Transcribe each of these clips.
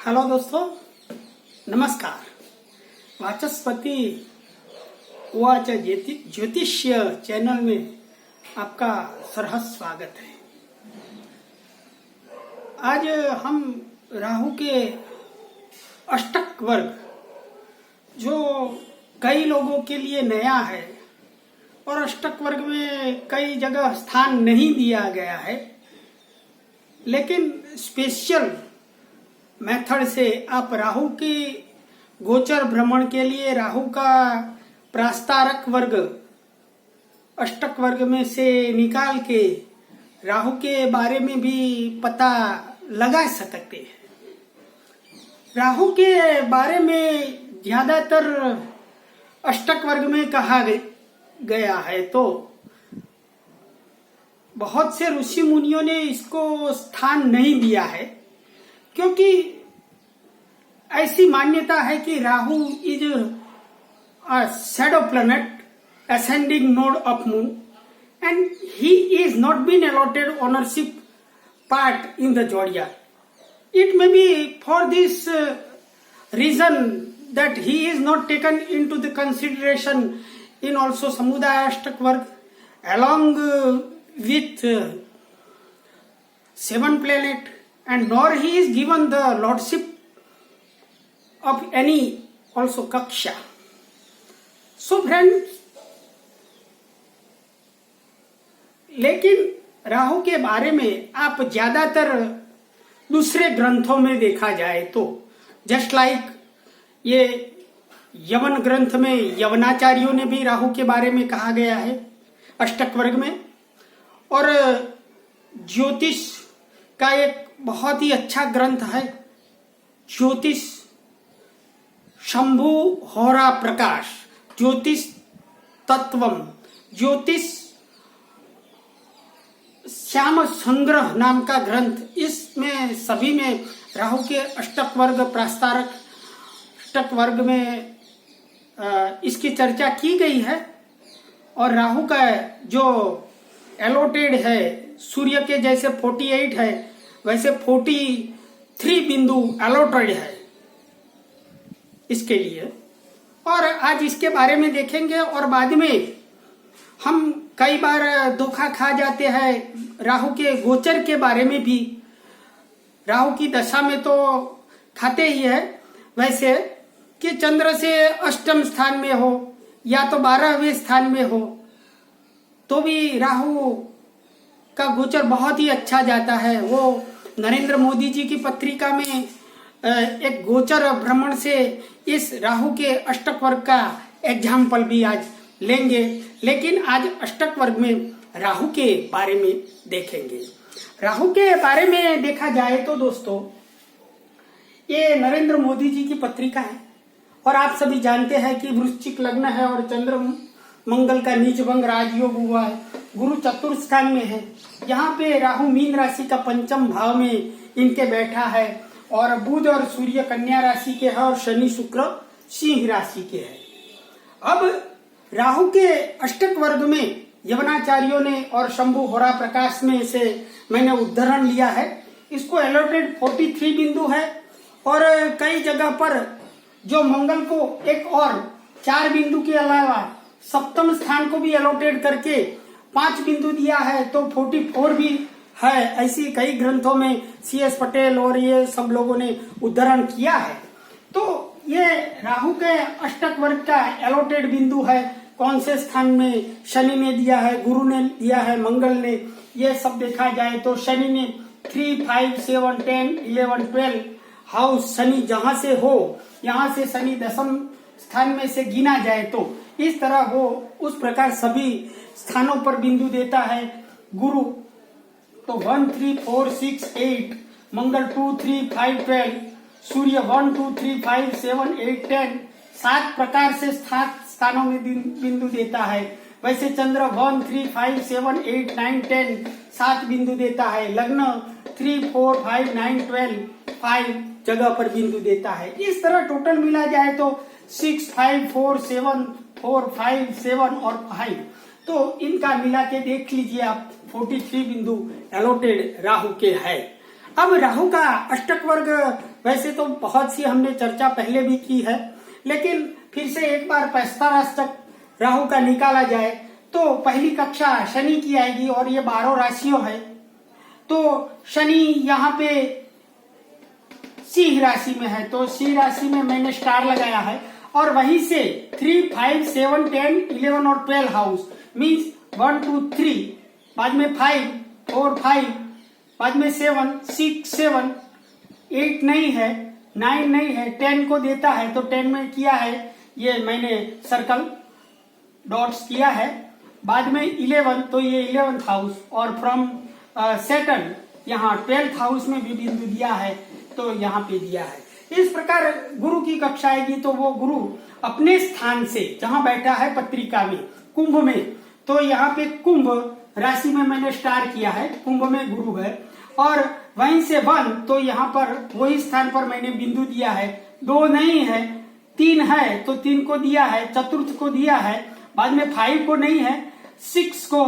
Hello दोस्तों, नमस्कार। वाचस्पति उवाच ज्योतिष्य चैनल में आपका सरहस स्वागत है। आज हम राहु के अष्टक वर्ग, जो कई लोगों के लिए नया है और अष्टक वर्ग में कई जगह स्थान नहीं दिया गया है, लेकिन स्पेशल मेथड से आप राहु की गोचर भ्रमण के लिए राहु का प्रास्तारक वर्ग अष्टक वर्ग में से निकाल के राहु के बारे में भी पता लगा सकते हैं। राहु के बारे में ज्यादातर अष्टक वर्ग में कहा गया है, तो बहुत से ऋषि मुनियों ने इसको स्थान नहीं दिया है, क्योंकि ऐसी मान्यता है कि Rahu is a shadow planet ascending node of moon and he is not been allotted ownership part in the zodiac. It may be for this reason that he is not taken into the consideration in also Samudaya Ashtak Varg along with 7 planet, and nor he is given the lordship of any also kaksha. So friends, लेकिन राहु के बारे में आप ज्यादातर दूसरे ग्रंथों में देखा जाए तो जस्ट लाइक ये यवन ग्रंथ में यवनाचार्यों ने भी राहु के बारे में कहा गया है अष्टक वर्ग में, और ज्योतिष का एक बहुत ही अच्छा ग्रंथ है ज्योतिष शंभु होरा प्रकाश ज्योतिष तत्वम ज्योतिष श्याम संग्रह नाम का ग्रंथ। इसमें सभी में राहु के अष्टक वर्ग प्रास्तारक अष्टक वर्ग में इसकी चर्चा की गई है, और राहु का जो एलोटेड है सूर्य के जैसे 48 है, वैसे 43 बिंदु एलोटेड है इसके लिए। और आज इसके बारे में देखेंगे, और बाद में हम कई बार धोखा खा जाते हैं राहु के गोचर के बारे में भी। राहु की दशा में तो खाते ही है वैसे कि चंद्र से अष्टम स्थान में हो या तो 12वें स्थान में हो, तो भी राहु का गोचर बहुत ही अच्छा जाता है। वो नरेंद्र मोदी जी की पत्रिका में एक गोचर भ्रमण से इस राहु के अष्टक वर्ग का एग्जाम्पल भी आज लेंगे, लेकिन आज अष्टक वर्ग में राहु के बारे में देखेंगे। राहु के बारे में देखा जाए तो दोस्तों, ये नरेंद्र मोदी जी की पत्रिका है, और आप सभी जानते हैं कि वृश्चिक लग्न है और चंद्र मंगल का नीच भंग राजयोग हुआ है, गुरु चतुर्थ स्थान में है। यहाँ पे राहु मीन राशि का पंचम भाव में इनके बैठा है, और बुध और सूर्य कन्या राशि के है, और शनि शुक्र सिंह राशि के है। अब राहु के अष्टक वर्ग में यवनाचार्यों ने और शंभु होरा प्रकाश में से मैंने उद्धरण लिया है। इसको एलोटेड 43 बिंदु है, और कई जगह पर जो मंगल को एक और 4 बिंदु के अलावा सप्तम स्थान को भी एलोटेड करके 5 बिंदु दिया है, तो 44 भी है। ऐसी कई ग्रंथों में CS पटेल और ये सब लोगों ने उद्धरण किया है। तो ये राहु के अष्टक वर्ग का एलोटेड बिंदु है, कौन से स्थान में शनि ने दिया है, गुरु ने दिया है, मंगल ने, ये सब देखा जाए तो शनि ने 3, 5, 7, 10, 11, 12 हाउस शनि जहां से हो, यहाँ से शनि दशम स्थान में से गिना जाए तो इस तरह हो, उस प्रकार सभी स्थानों पर बिंदु देता है। गुरु तो 1, 3, 4, 6, 8, मंगल 2, 3, 5, 12, सूर्य 1, 2, 3, 5, 7, 8, 10 7 प्रकार से स्थानों में बिंदु देता है। वैसे चंद्र 1, 3, 5, 7, 8, 9, 10 7 बिंदु देता है। लग्न 3, 4, 5, 9, 12 5 जगह पर बिंदु देता है। इस तरह टोटल मिला जाए तो 6, 5, 4, 7, 4, 5, 7 और 5, तो इनका मिला के देख लीजिए आप 43 बिंदु एलोटेड राहु के है। अब राहु का अष्टक वर्ग वैसे तो बहुत सी हमने चर्चा पहले भी की है, लेकिन फिर से एक बार पैस्ताराष्टक राहु का निकाला जाए तो पहली कक्षा शनि की आएगी और ये 12 राशियों है। तो शनि यहाँ पे सिंह राशि में है, तो सिंह राशि में मैंने स्टार लगाया है और वहीं से 3, 5, 7, 10, 11 और 12 हाउस मीन्स 1, 2, 3, बाद में 5, 4, 5, बाद में 7, 6, 7, 8 नहीं है, 9 नहीं है, 10 को देता है तो 10 में किया है, ये मैंने सर्कल डॉट्स किया है। बाद में 11 तो ये 11th हाउस और फ्रॉम सैटर्न यहाँ 12th हाउस में भी बिंदु दिया है तो यहाँ पे दिया है। इस प्रकार गुरु की कक्षा आएगी तो वो गुरु अपने स्थान से जहां बैठा है पत्रिका में कुंभ में, तो यहाँ पे कुंभ राशि में मैंने स्टार किया है, कुंभ में गुरु है और वहीं से 1 तो यहाँ पर वही स्थान पर मैंने बिंदु दिया है। 2 नहीं है, 3 है तो 3 को दिया है, चतुर्थ को दिया है, बाद में 5 को नहीं है, 6 को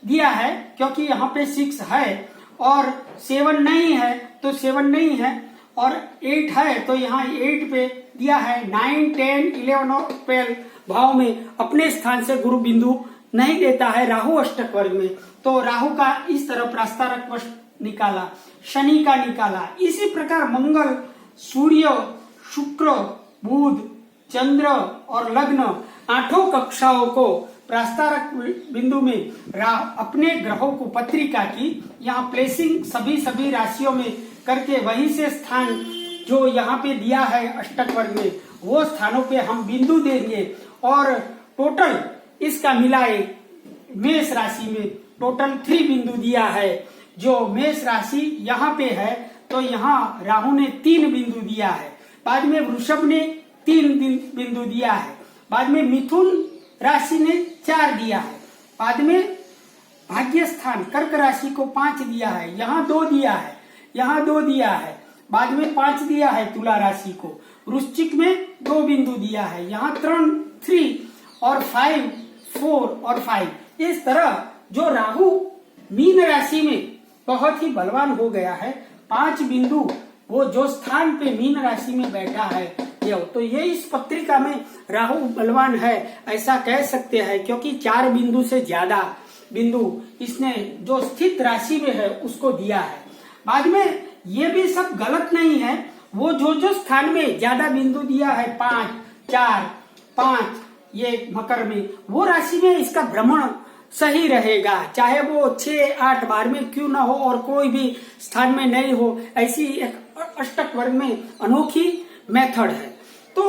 दिया है क्योंकि यहाँ पे 6 है और 7 नहीं है तो 7 नहीं है और 8 है तो यहाँ 8 पे दिया है। 9, 10, 11 और 12 भाव में अपने स्थान से गुरु बिंदु नहीं देता है राहु अष्टक वर्ग में, तो राहु का इस तरह प्रास्तारक वश निकाला, शनि का निकाला। इसी प्रकार मंगल, सूर्य, शुक्र, बुध, चंद्र और लग्न 8 कक्षाओं को प्रास्तारक बिंदु में अपने ग्रहों को पत्रिका की यहाँ प्लेसिंग सभी राशियों में करके वहीं से स्थान जो यहाँ पे दिया है अष्टक वर्ग में वो स्थानों पे हम बिंदु देंगे और टोटल इसका मिलाए मेष राशि में टोटल 3 बिंदु दिया है। जो मेष राशि यहाँ पे है तो यहाँ राहु ने 3 बिंदु दिया है, बाद में वृषभ ने 3 बिंदु दिया है, बाद में मिथुन राशि ने 4 दिया है, बाद में भाग्य स्थान कर्क राशि को 5 दिया है, यहाँ 2 दिया है, यहाँ 2 दिया है, बाद में 5 दिया है तुला राशि को, वृश्चिक में 2 बिंदु दिया है, यहाँ 3 और 5, 4 और 5। इस तरह जो राहु मीन राशि में बहुत ही बलवान हो गया है, 5 बिंदु वो जो स्थान पे मीन राशि में बैठा है तो ये इस पत्रिका में राहु बलवान है ऐसा कह सकते हैं, क्योंकि 4 बिंदु से ज्यादा बिंदु इसने जो स्थित राशि में है उसको दिया है। बाद में ये भी सब गलत नहीं है, वो जो स्थान में ज्यादा बिंदु दिया है 5, 4, 5 ये मकर में, वो राशि में इसका भ्रमण सही रहेगा, चाहे वो 6, 8, 12 में क्यों ना हो और कोई भी स्थान में नहीं हो। ऐसी एक अष्टक वर्ग में अनोखी मेथड है। तो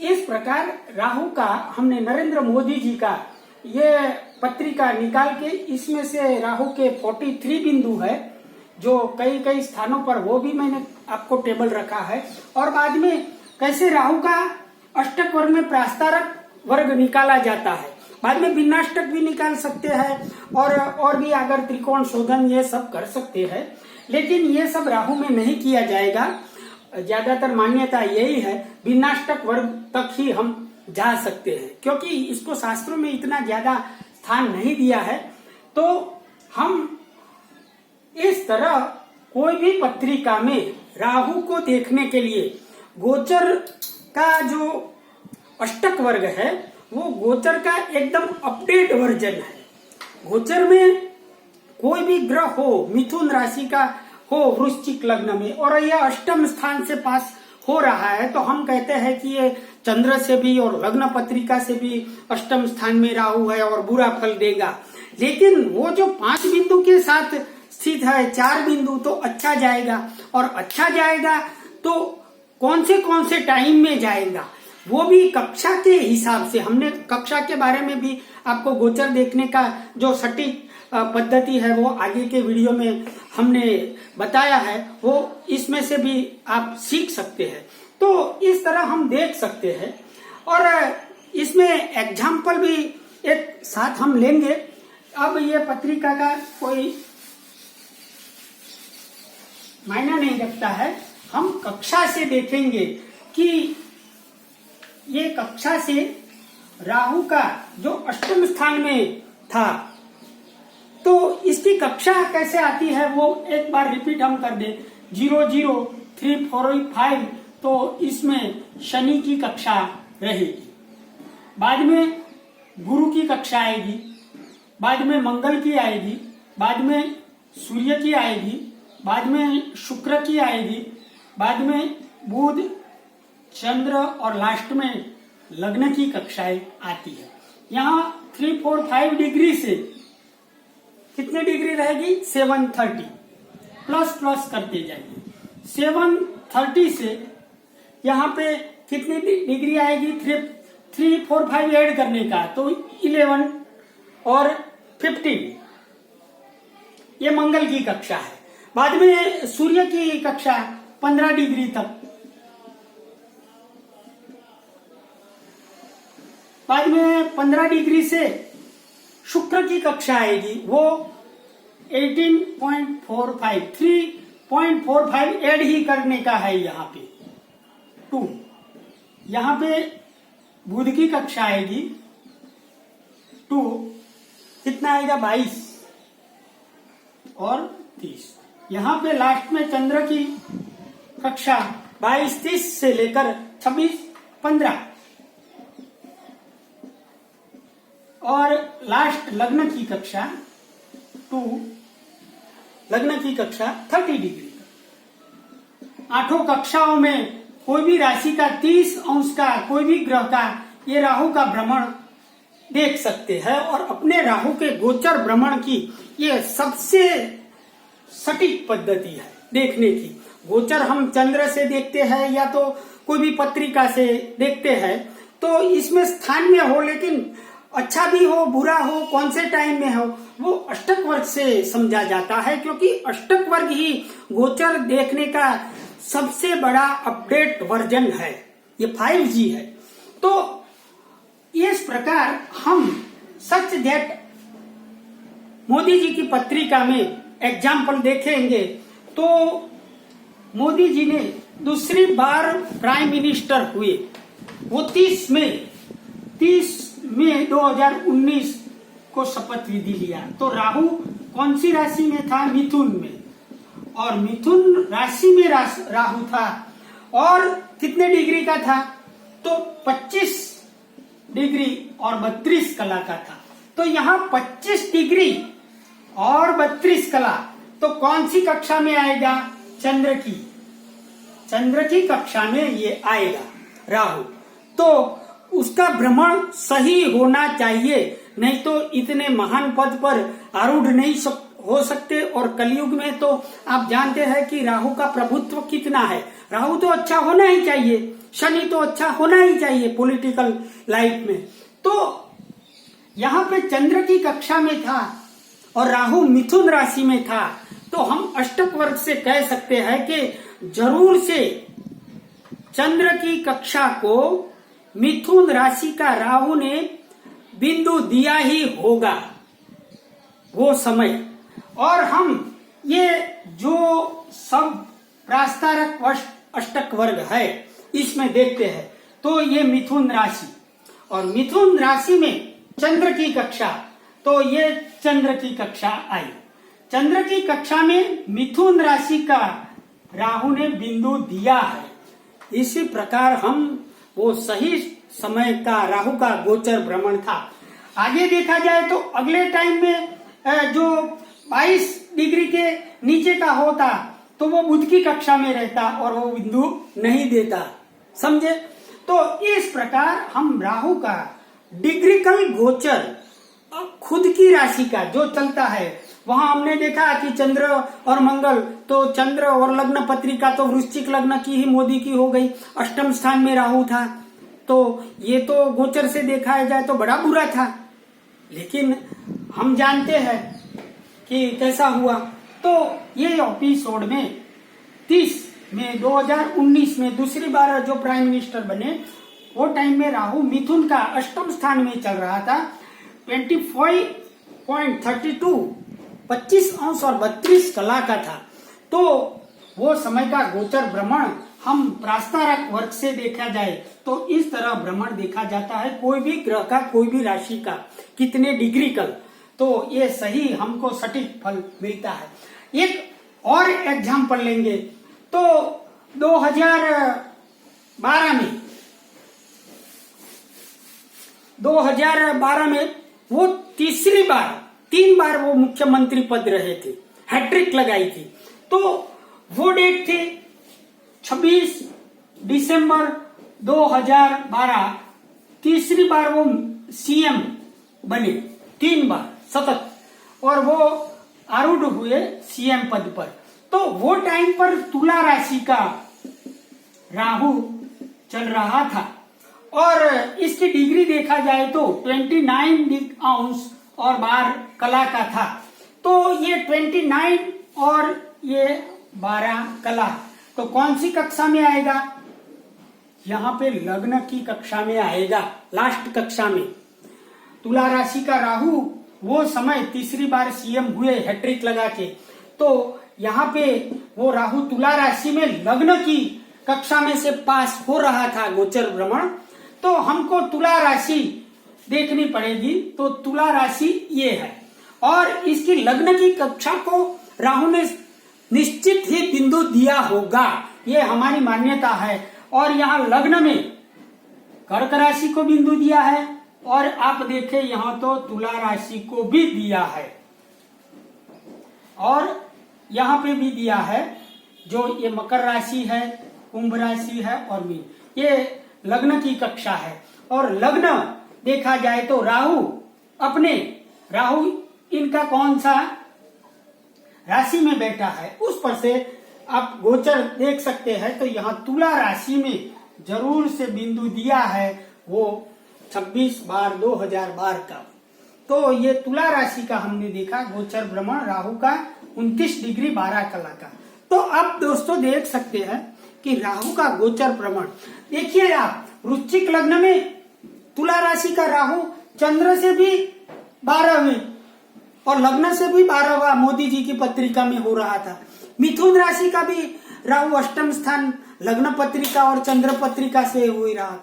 इस प्रकार राहु का हमने नरेंद्र मोदी जी का ये पत्रिका निकाल के इसमें से राहु के 43 बिंदु है जो कई स्थानों पर वो भी मैंने आपको टेबल रखा है, और बाद में कैसे राहु का अष्टक वर्ग में प्रास्तारक वर्ग निकाला जाता है, बाद में भिन्नाष्टक भी निकाल सकते हैं और भी अगर त्रिकोण शोधन ये सब कर सकते हैं, लेकिन ये सब राहु में नहीं किया जाएगा। ज्यादातर मान्यता यही है भिन्नाष्टक वर्ग तक ही हम जा सकते हैं, क्योंकि इसको शास्त्रों में इतना ज्यादा स्थान नहीं दिया है। तो हम इस तरह कोई भी पत्रिका में राहु को देखने के लिए गोचर का जो अष्टक वर्ग है वो गोचर का एकदम अपडेट वर्जन है। गोचर में कोई भी ग्रह हो, मिथुन राशि का हो वृश्चिक लग्न में और यह अष्टम स्थान से पास हो रहा है तो हम कहते हैं कि ये चंद्र से भी और लग्न पत्रिका से भी अष्टम स्थान में राहु है और बुरा फल देगा। लेकिन वो जो 5 बिंदु के साथ स्थित है, 4 बिंदु तो अच्छा जाएगा, और अच्छा जाएगा तो कौन से टाइम में जाएगा वो भी कक्षा के हिसाब से। हमने कक्षा के बारे में भी आपको गोचर देखने का जो सटीक पद्धति है वो आगे के वीडियो में हमने बताया है, वो इसमें से भी आप सीख सकते हैं। तो इस तरह हम देख सकते हैं और इसमें एग्जाम्पल भी एक साथ हम लेंगे। अब ये पत्रिका का कोई मायना नहीं रखता है, हम कक्षा से देखेंगे कि ये कक्षा से राहु का जो अष्टम स्थान में था तो इस इसकी कक्षा कैसे आती है वो एक बार रिपीट हम कर दे। 0 0 3 4 5, तो इसमें शनि की कक्षा रहेगी, बाद में गुरु की कक्षा आएगी, बाद में मंगल की आएगी, बाद में सूर्य की आएगी, बाद में शुक्र की आएगी, बाद में बुध, चंद्र और लास्ट में लग्न की कक्षाएं आती है। यहाँ 3 4 5 डिग्री से कितने डिग्री रहेगी? 730, प्लस प्लस करते जाइए। 730 से यहाँ पे कितनी डिग्री आएगी? 3 4 5 ऐड करने का तो 11 और 15, ये मंगल की कक्षा है। बाद में सूर्य की कक्षा 15 डिग्री तक, बाद में 15 डिग्री से शुक्र की कक्षा आएगी, वो 18.45, 3.45 ऐड ही करने का है यहाँ पे 2। यहाँ पे बुध की कक्षा आएगी 2, कितना आएगा? 22 और 30। यहाँ पे लास्ट में चंद्र की कक्षा 22 30 से लेकर 26 15, और लास्ट लग्न की कक्षा 2, लग्न की कक्षा 30 डिग्री। आठों कक्षाओं में कोई भी राशि का 30 अंश का कोई भी ग्रह का ये राहु का भ्रमण देख सकते हैं, और अपने राहु के गोचर भ्रमण की ये सबसे सटीक पद्धति है देखने की। गोचर हम चंद्र से देखते हैं या तो कोई भी पत्रिका से देखते हैं, तो इसमें स्थान में हो, लेकिन अच्छा भी हो बुरा हो कौन से टाइम में हो, वो अष्टक वर्ग से समझा जाता है, क्योंकि अष्टक वर्ग ही गोचर देखने का सबसे बड़ा अपडेट वर्जन है, ये 5G है। तो इस प्रकार हम सच दैट मोदी जी की पत्रिका में एग्जाम्पल देखेंगे तो मोदी जी ने दूसरी बार प्राइम मिनिस्टर हुए, वो 30 मई 2019 को शपथ विधि लिया। तो राहु कौन सी राशि में था? मिथुन में, और मिथुन राशि में राहु था, और कितने डिग्री का था? तो 25 डिग्री और 32 कला का था। तो यहाँ 25 डिग्री और 32 कला, तो कौन सी कक्षा में आएगा? चंद्र की कक्षा में ये आएगा राहु। तो उसका भ्रमण सही होना चाहिए, नहीं तो इतने महान पद पर आरूढ़ नहीं हो सकते। और कलयुग में तो आप जानते हैं कि राहु का प्रभुत्व कितना है। राहु तो अच्छा होना ही चाहिए, शनि तो अच्छा होना ही चाहिए पॉलिटिकल लाइफ में। तो यहाँ पे चंद्र की कक्षा में था और राहु मिथुन राशि में था, तो हम अष्टक वर्ग से कह सकते हैं कि जरूर से चंद्र की कक्षा को मिथुन राशि का राहु ने बिंदु दिया ही होगा वो समय। और हम ये जो सब प्रास्तारक अष्टक वर्ग है इसमें देखते हैं, तो ये मिथुन राशि, और मिथुन राशि में चंद्र की कक्षा, तो ये चंद्र की कक्षा आई। चंद्र की कक्षा में मिथुन राशि का राहु ने बिंदु दिया है। इसी प्रकार हम वो सही समय का राहु का गोचर भ्रमण था। आगे देखा जाए तो अगले टाइम में जो 22 डिग्री के नीचे का होता तो वो बुध की कक्षा में रहता और वो बिंदु नहीं देता, समझे। तो इस प्रकार हम राहु का डिग्रिकल गोचर खुद की राशि का जो चलता है, वहां हमने देखा कि चंद्र और मंगल, तो चंद्र और लग्न पत्रिका तो वृश्चिक लग्न की ही मोदी की हो गई, अष्टम स्थान में राहु था। तो ये तो गोचर से देखा जाए तो बड़ा बुरा था, लेकिन हम जानते हैं कि कैसा हुआ। तो ये एपिसोड में 30 में 2019 में दूसरी बार जो प्राइम मिनिस्टर बने, वो टाइम में राहु मिथुन का अष्टम स्थान में चल रहा था। 25.32 25 अंश और 32 कला का था। तो वो समय का गोचर भ्रमण हम प्रास्तारक वर्ग से देखा जाए तो इस तरह भ्रमण देखा जाता है, कोई भी ग्रह का कोई भी राशि का कितने डिग्री कल। तो ये सही हमको सटीक फल मिलता है। एक और एग्जाम्पल लेंगे तो 2012 में वो तीसरी बार 3 बार वो मुख्यमंत्री पद रहे थे, हैट्रिक लगाई थी। तो वो डेट थे 26 दिसंबर 2012, तीसरी बार वो सीएम बने, 3 बार सतत, और वो आरूढ़ हुए सीएम पद पर। तो वो टाइम पर तुला राशि का राहु चल रहा था और इसकी डिग्री देखा जाए तो 29 अंश और 12 कला का था। तो ये 29 और ये 12 कला, तो कौन सी कक्षा में आएगा? यहाँ पे लग्न की कक्षा में आएगा, लास्ट कक्षा में। तुला राशि का राहु वो समय तीसरी बार सीएम हुए हैट्रिक लगा के, तो यहाँ पे वो राहु तुला राशि में लग्न की कक्षा में से पास हो रहा था गोचर भ्रमण। तो हमको तुला राशि देखनी पड़ेगी। तो तुला राशि ये है और इसकी लग्न की कक्षा को राहु ने निश्चित ही बिंदु दिया होगा, ये हमारी मान्यता है। और यहाँ लग्न में कर्क राशि को बिंदु दिया है और आप देखें यहाँ तो तुला राशि को भी दिया है और यहाँ पे भी दिया है। जो ये मकर राशि है, कुंभ राशि है और मीन, ये लग्न की कक्षा है। और लग्न देखा जाए तो राहु इनका कौन सा राशि में बैठा है, उस पर से आप गोचर देख सकते हैं। तो यहाँ तुला राशि में जरूर से बिंदु दिया है वो 26/12/2012 का। तो ये तुला राशि का हमने देखा गोचर भ्रमण राहु का 29 डिग्री 12 कला का। तो अब दोस्तों देख सकते हैं कि राहु का गोचर भ्रमण देखिए आप, वृश्चिक लग्न में तुला राशि का राहु चंद्र से भी 12वें और लग्न से भी 12वां मोदी जी की पत्रिका में हो रहा था। मिथुन राशि का भी राहु अष्टम स्थान लग्न पत्रिका और चंद्र पत्रिका से हो ही रहा।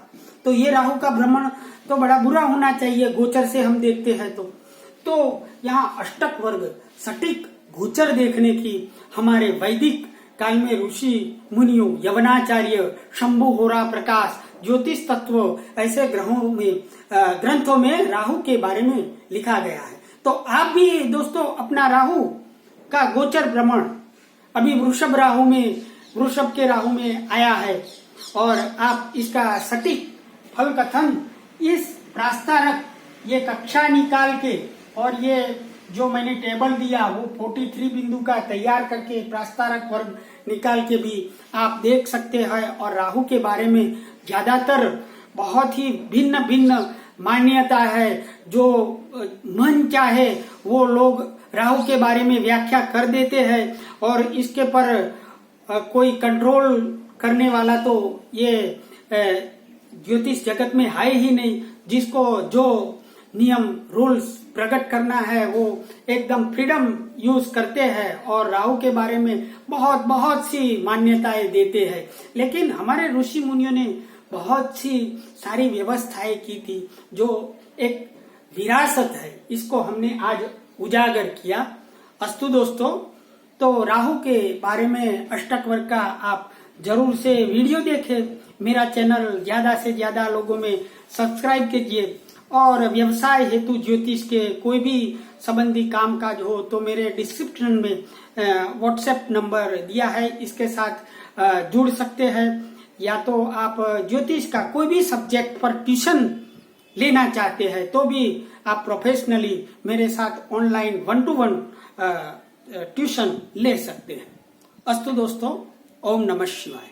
तो ये राहु का भ्रमण तो बड़ा बुरा होना चाहिए गोचर से हम देखते हैं। तो यहाँ अष्टक वर्ग सटीक गोचर देखने की हमारे वैदिक काल में ऋषि मुनियों, यवनाचार्य, शंभु होरा प्रकाश, ज्योतिष तत्व ऐसे ग्रंथों में राहु के बारे में लिखा गया है। तो आप भी दोस्तों अपना राहु का गोचर भ्रमण अभी वृषभ के राहु में आया है और आप इसका सटीक फल कथन इस प्रास्तारक ये कक्षा निकाल के और ये जो मैंने टेबल दिया वो 43 बिंदु का तैयार करके प्रास्तारक वर्ग निकाल के भी आप देख सकते हैं। और राहु के बारे में ज्यादातर बहुत ही भिन्न भिन्न मान्यता है। जो मन चाहे वो लोग राहु के बारे में व्याख्या कर देते हैं और इसके पर कोई कंट्रोल करने वाला तो ये ज्योतिष जगत में है ही नहीं। जिसको जो नियम रूल्स प्रकट करना है वो एकदम फ्रीडम यूज करते हैं और राहु के बारे में बहुत सी मान्यताएं देते हैं। लेकिन हमारे ऋषि मुनियों ने बहुत सी सारी व्यवस्थाएं की थी जो एक विरासत है, इसको हमने आज उजागर किया। अस्तु दोस्तों, तो राहु के बारे में अष्टक वर्ग का आप जरूर से वीडियो देखें। मेरा चैनल ज्यादा से ज्यादा लोगों में सब्सक्राइब कीजिए और व्यवसाय हेतु ज्योतिष के कोई भी संबंधी कामकाज हो तो मेरे डिस्क्रिप्शन में व्हाट्सएप नंबर दिया है, इसके साथ जुड़ सकते हैं। या तो आप ज्योतिष का कोई भी सब्जेक्ट पर ट्यूशन लेना चाहते हैं तो भी आप प्रोफेशनली मेरे साथ ऑनलाइन 1-to-1 ट्यूशन ले सकते हैं। अस्तु दोस्तों, ओम नमः शिवाय।